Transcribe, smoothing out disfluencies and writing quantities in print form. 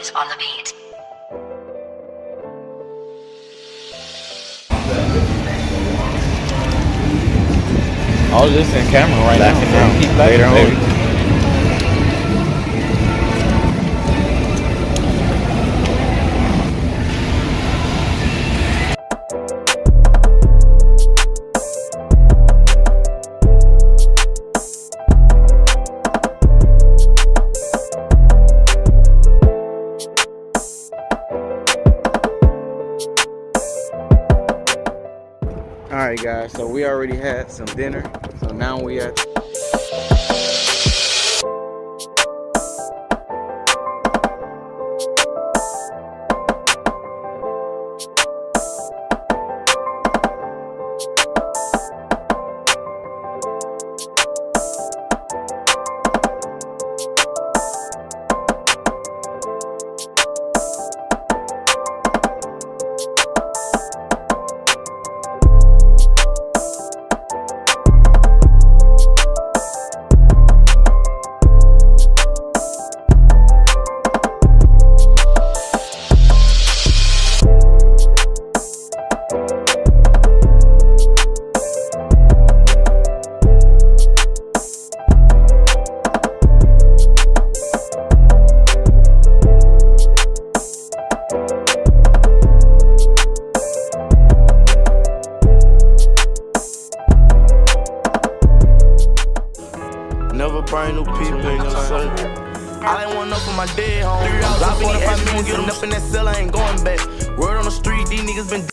Breeze on the beat. All this in camera right Laughing now. now. Keep Later laughing, on. baby. Alright guys, so we already had some dinner. So now we at Never bring new people in your circle. I ain't want enough for my dead home. 3 hours, 45 minutes, getting up in that cell, I ain't going back. Word on the street, these niggas been